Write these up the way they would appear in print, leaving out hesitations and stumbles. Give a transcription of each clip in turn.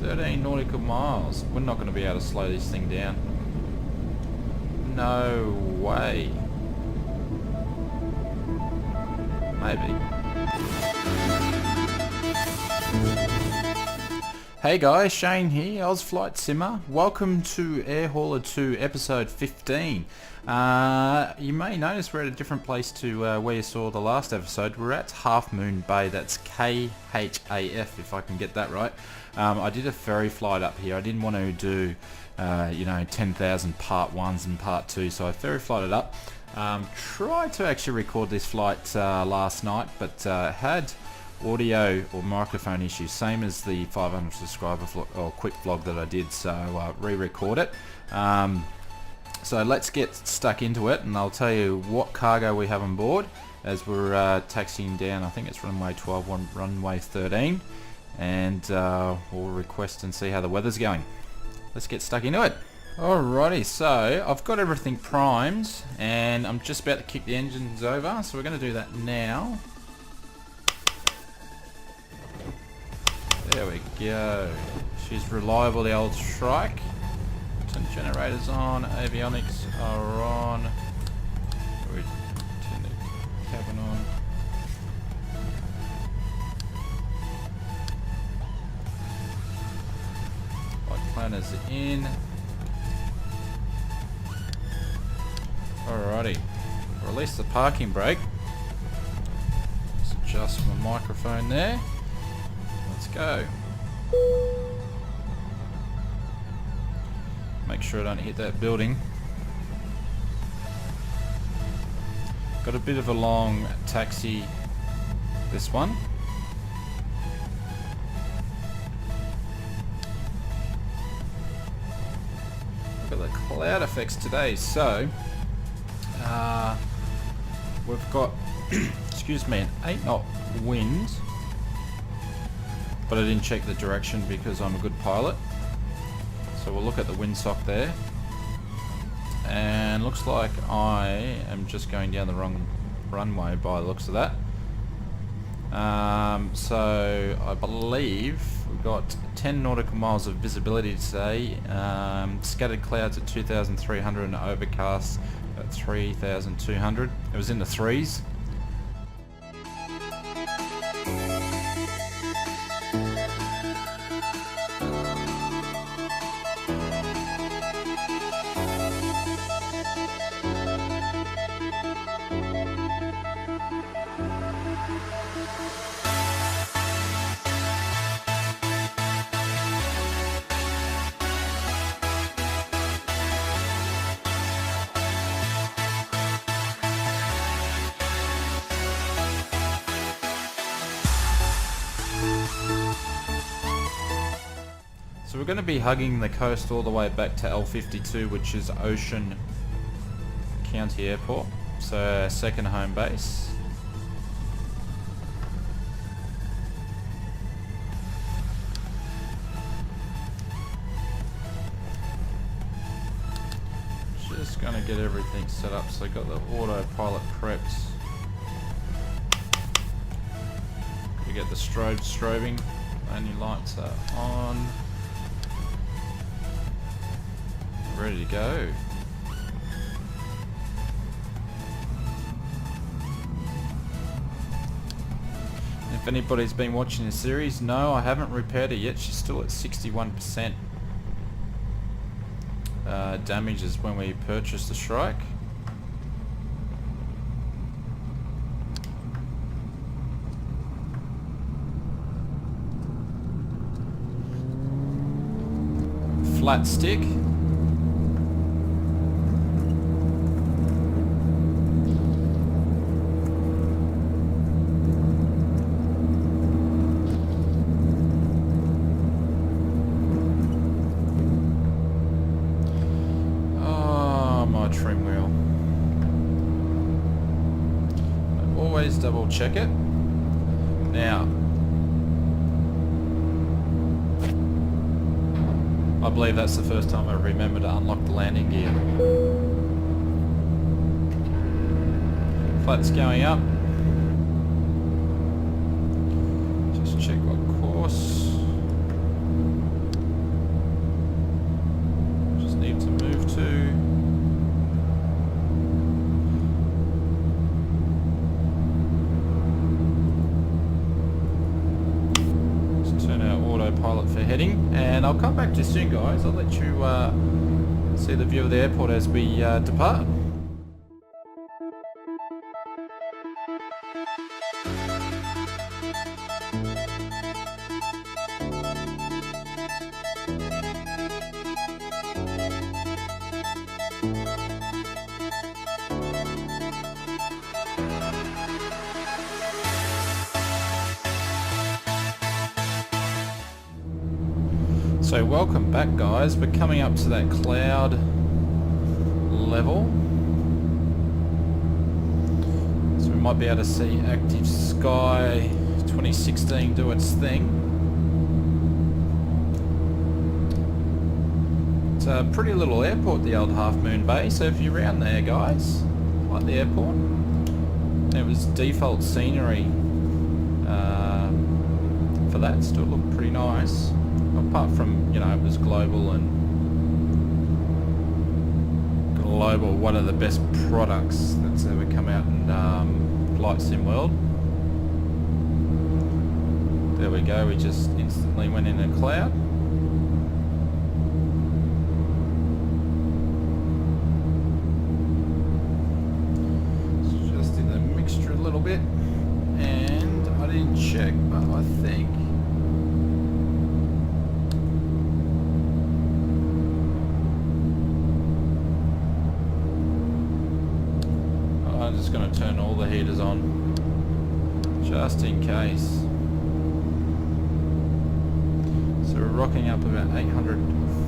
13 nautical miles. We're not going to be able to slow this thing down. No way. Maybe. Hey guys, Shane here, Flight Simmer. Welcome to Air Hauler 2 episode 15. You may notice we're at a different place to where you saw the last episode. We're at Half Moon Bay. That's K-H-A-F, if I can get that right. I did a ferry flight up here. I didn't want to do 10,000 part 1s and part 2, so I ferry flighted up. Tried to actually record this flight last night, but had audio or microphone issues, same as the 500 subscriber or quick vlog that I did, so re-record it. So let's get stuck into it, and I'll tell you what cargo we have on board as we're taxiing down. I think it's runway 12, runway 13, and we'll request and see how the weather's going. Let's get stuck into it. Alrighty, so I've got everything primed and I'm just about to kick the engines over, so we're going to do that now. There we go. She's reliable, the old Shrike. Turn generators on, avionics are on. We turn the cabin on. Flight planners in. Alrighty. Release the parking brake. Just adjust my microphone there. Let's go. Make sure I don't hit that building. Got a bit of a long taxi, this one. Look at the cloud effects today. So we've got excuse me, an 8 knot wind, but I didn't check the direction because I'm a good pilot. So we'll look at the windsock there, and looks like I am just going down the wrong runway by the looks of that. So I believe we've got 10 nautical miles of visibility today. Scattered clouds at 2,300 and overcast at 3,200. It was in the threes. So we're going to be hugging the coast all the way back to L52, which is Ocean County Airport, so our second home base. Just going to get everything set up, so I got the autopilot prepped. Got to get the strobing, only lights are on. Ready to go. If anybody's been watching the series, no, I haven't repaired her yet. She's still at 61% damage as when we purchased the Shrike. Flat stick. Trim wheel. I always double check it. Now, I believe that's the first time I remember to unlock the landing gear. Flaps going up. Just check what course. pilot for heading, and I'll come back to you soon, guys. I'll let you see the view of the airport as we depart. So welcome back, guys. We're coming up to that cloud level, so we might be able to see Actve Sky 2016 do its thing. It's a pretty little airport, the old Half Moon Bay, so if you're around there, guys, like the airport, it was default scenery for that. Still looked pretty nice. Apart from, you know, it was global, one of the best products that's ever come out in flight sim world. There we go, we just instantly went in a cloud. So just did the mixture a little bit, and I didn't check, but I think going to turn all the heaters on just in case. So we're rocking up about 800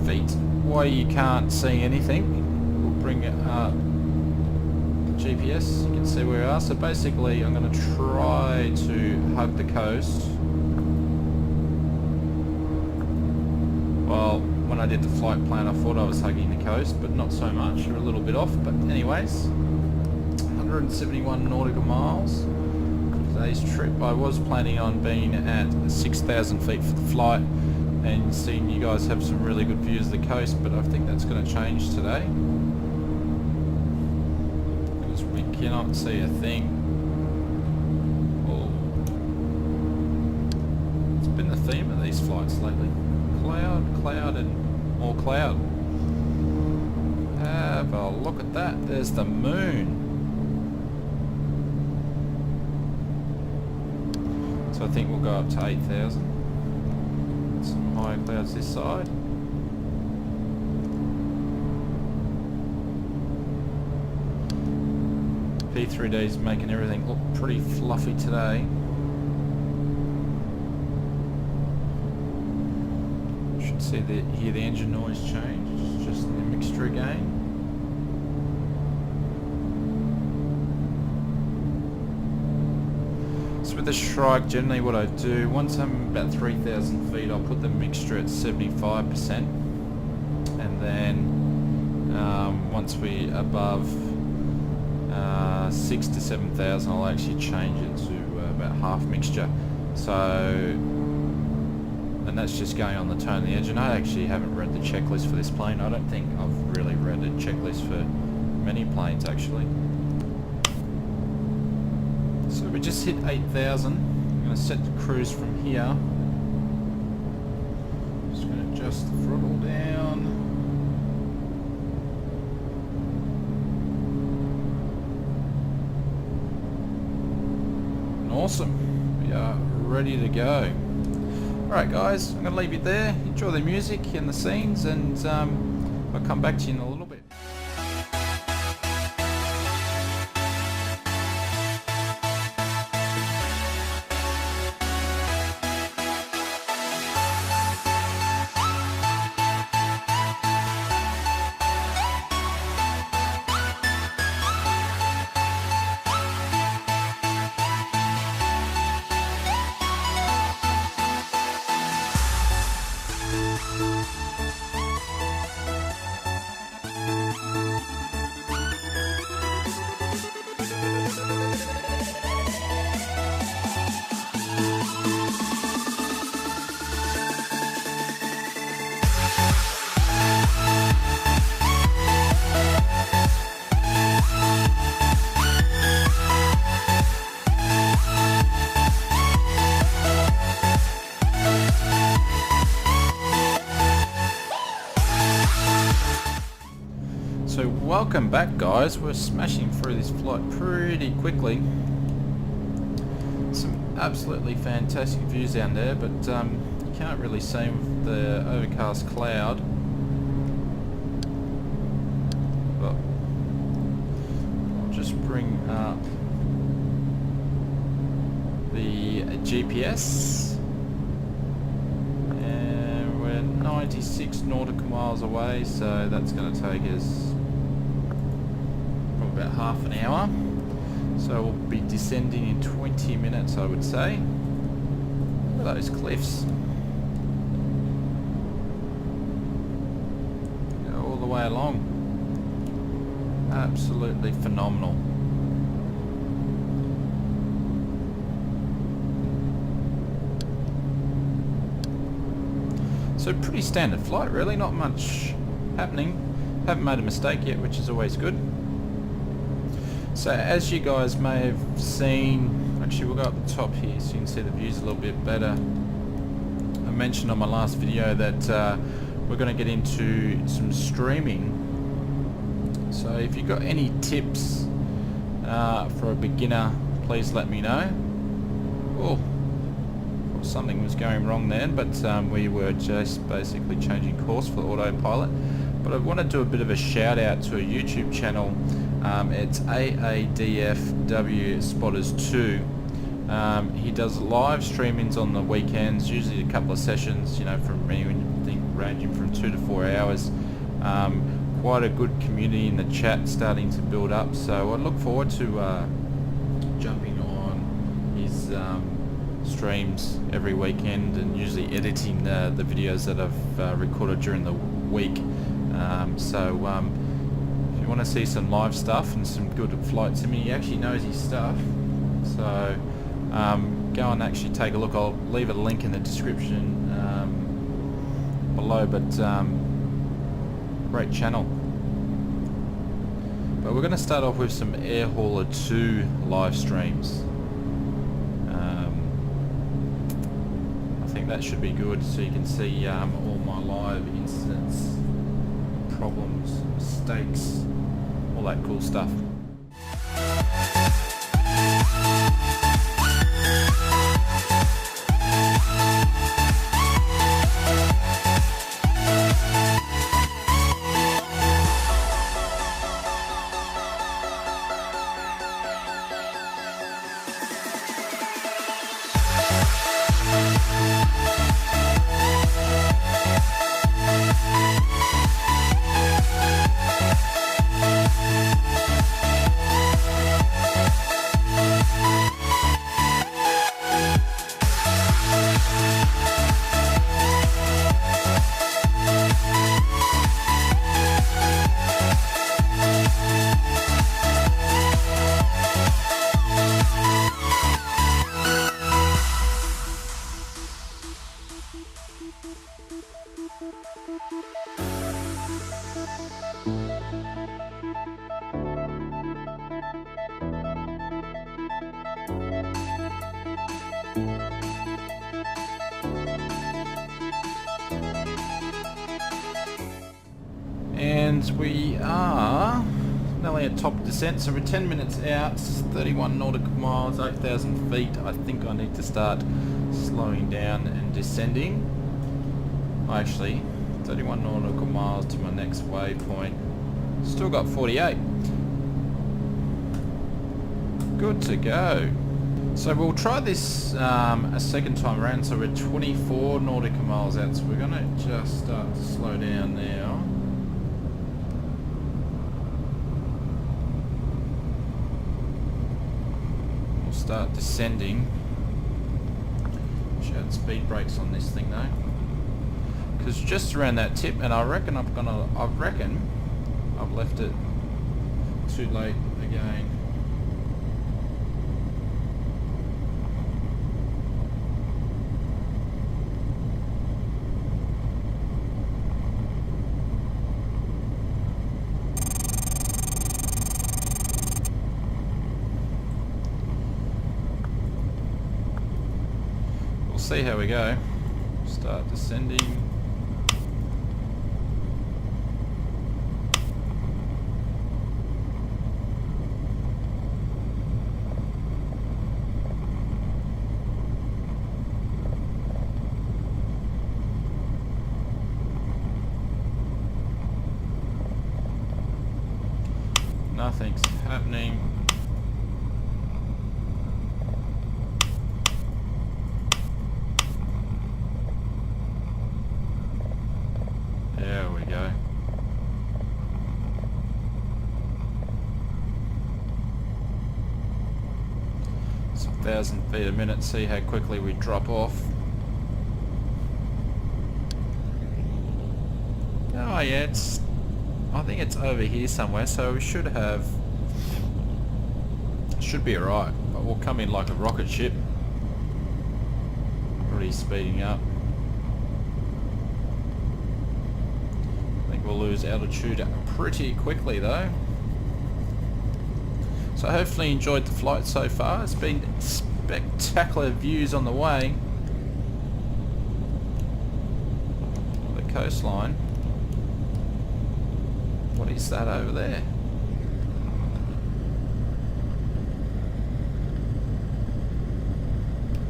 feet. Why you can't see anything, we'll bring it up GPS, you can see where we are. So basically I'm going to try to hug the coast. Well, when I did the flight plan I thought I was hugging the coast, but not so much, we're a little bit off, but anyways. 171 nautical miles today's trip. I was planning on being at 6,000 feet for the flight and seeing you guys have some really good views of the coast, but I think that's going to change today because we cannot see a thing. Oh, it's been the theme of these flights lately: cloud and more cloud. Have a look at that, there's the moon. So I think we'll go up to 8,000. Some higher clouds this side. P3D is making everything look pretty fluffy today. Should see hear the engine noise change. It's just the mixture again. With the Shrike, generally what I do, once I'm about 3,000 feet, I'll put the mixture at 75%, and then once we above 6 to 7,000, I'll actually change it to about half mixture. So, and that's just going on the tone of the engine. I actually haven't read the checklist for this plane. I don't think I've really read a checklist for many planes actually. So we just hit 8,000. I'm going to set the cruise from here. Just going to adjust the throttle down. And awesome. We are ready to go. Alright guys, I'm going to leave you there. Enjoy the music and the scenes, and I'll come back to you in a little bit. Welcome back, guys. We're smashing through this flight pretty quickly. Some absolutely fantastic views down there, but you can't really see with the overcast cloud. But I'll just bring up the GPS. 96 nautical miles away, so that's going to take us probably about half an hour. So we'll be descending in 20 minutes, I would say. Look at those cliffs. Go all the way along. Absolutely phenomenal. So pretty standard flight really, not much happening. Haven't made a mistake yet, which is always good. So as you guys may have seen, actually we'll go up the top here so you can see the views a little bit better. I mentioned on my last video that we're going to get into some streaming. So if you've got any tips for a beginner, please let me know. Oh. Something was going wrong then, but we were just basically changing course for autopilot. But I want to do a bit of a shout out to a YouTube channel. It's AADFW Spotters 2. He does live streamings on the weekends, usually a couple of sessions, you know, from anything ranging from 2 to 4 hours. Quite a good community in the chat starting to build up, so I look forward to jumping on his streams every weekend and usually editing the videos that I've recorded during the week. So if you want to see some live stuff and some good flight sim, he actually knows his stuff. So go and actually take a look. I'll leave a link in the description below, but great channel. But we're going to start off with some Air Hauler 2 live streams. I think that should be good, so you can see all my live incidents, problems, mistakes, all that cool stuff. And we are nearly at top of descent, so we're 10 minutes out, 31 nautical miles, 8,000 feet. I think I need to start slowing down and descending. Actually, 31 nautical miles to my next waypoint. Still got 48. Good to go. So we'll try this a second time around, so we're 24 nautical miles out, so we're going to just start to slow down now. Start descending. Should add speed brakes on this thing though, because just around that tip, and I reckon I've left it too late again. See how we go. Start descending. Nothing's happening. There we go. It's 1,000 feet a minute. See how quickly we drop off. Oh yeah, I think it's over here somewhere, so we should be alright. But we'll come in like a rocket ship. Already speeding up. I think we'll lose altitude pretty quickly though. So hopefully you enjoyed the flight so far. It's been spectacular views on the way. The coastline. What is that over there?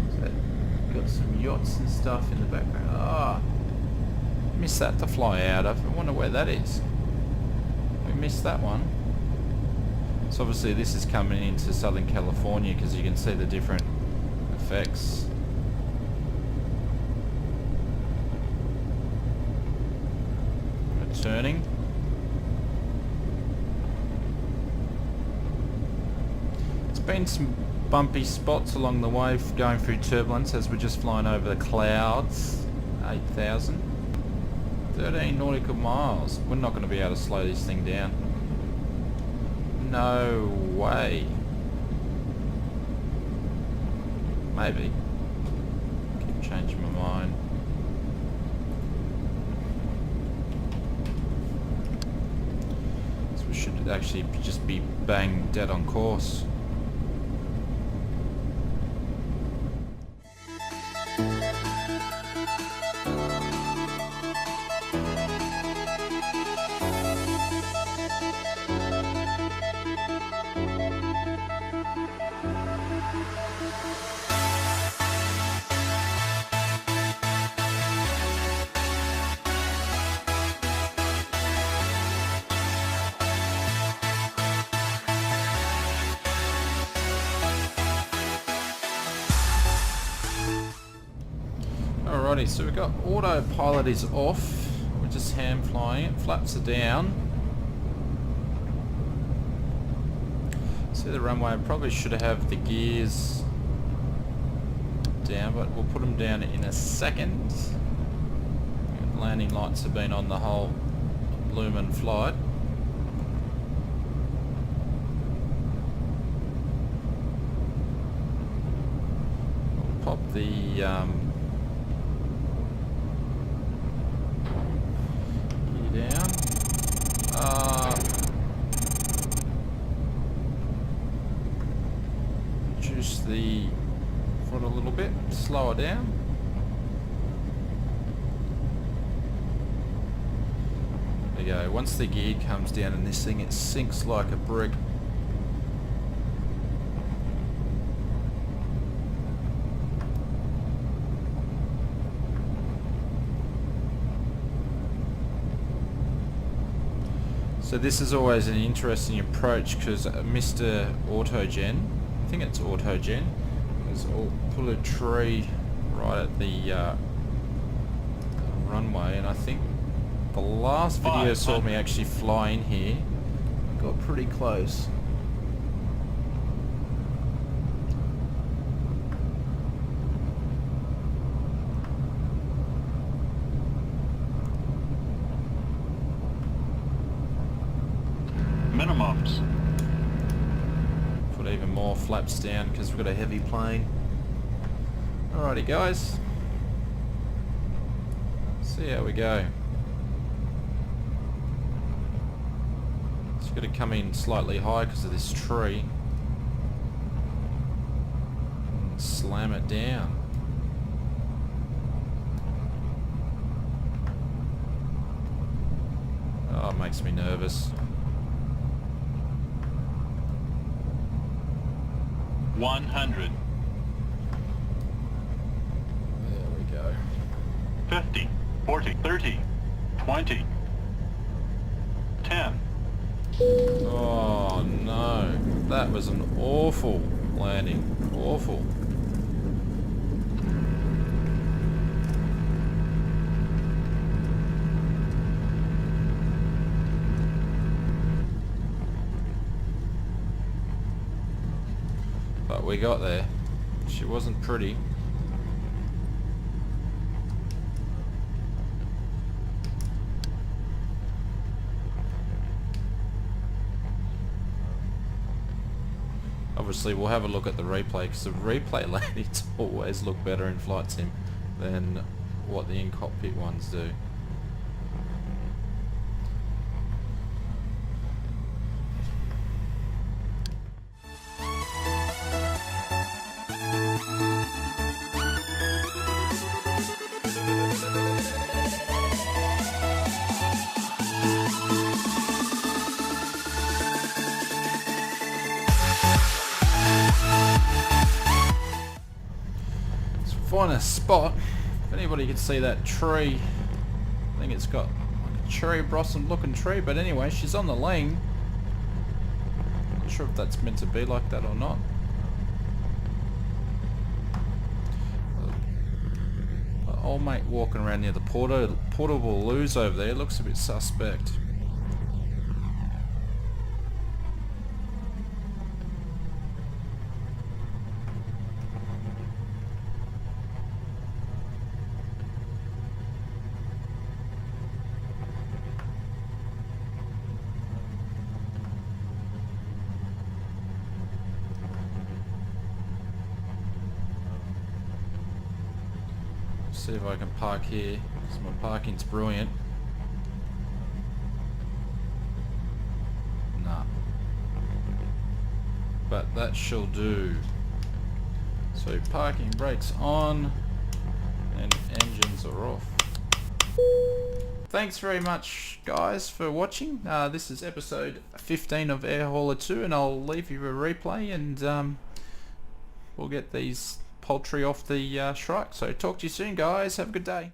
Is that got some yachts and stuff in the background? Ah, oh, missed that to fly out of. I wonder where that is. We missed that one. So obviously this is coming into Southern California because you can see the different effects. Returning. Been some bumpy spots along the way going through turbulence as we're just flying over the clouds. 8,000. 13 nautical miles. We're not going to be able to slow this thing down. No way. Maybe. Keep changing my mind. So we should actually just be bang dead on course. Alrighty, so we've got autopilot is off. We're just hand flying it. Flaps are down. See the runway, I probably should have the gears down, but we'll put them down in a second. Landing lights have been on the whole bloomin' flight. We'll pop the down. Reduce the foot a little bit, slow it down. There you go. Once the gear comes down in this thing, it sinks like a brick. So this is always an interesting approach because Mr. Autogen, I think it's Autogen, has put a tree right at the runway, and I think the last video saw me actually fly in here. Got pretty close. Minimums. Put even more flaps down because we've got a heavy plane. Alrighty guys. See how we go. It's going to come in slightly high because of this tree. And slam it down. Oh, it makes me nervous. 100. There we go. 50, 40, 30, 20, 10, Oh no, that was an awful landing. Awful. But we got there. She wasn't pretty. Obviously we'll have a look at the replay, because the replay landings always look better in Flight Sim than what the in-cockpit ones do. Find a spot. If anybody could see that tree, I think it's got like a cherry blossom looking tree, but anyway, she's on the lane. Not sure if that's meant to be like that or not. Old mate walking around near the portable loos over there looks a bit suspect. See if I can park here, because my parking's brilliant. Nah. But that shall do. So parking brakes on and engines are off. Thanks very much guys for watching. This is episode 15 of Air Hauler 2, and I'll leave you a replay, and we'll get these poultry off the Shrike. So talk to you soon guys, have a good day.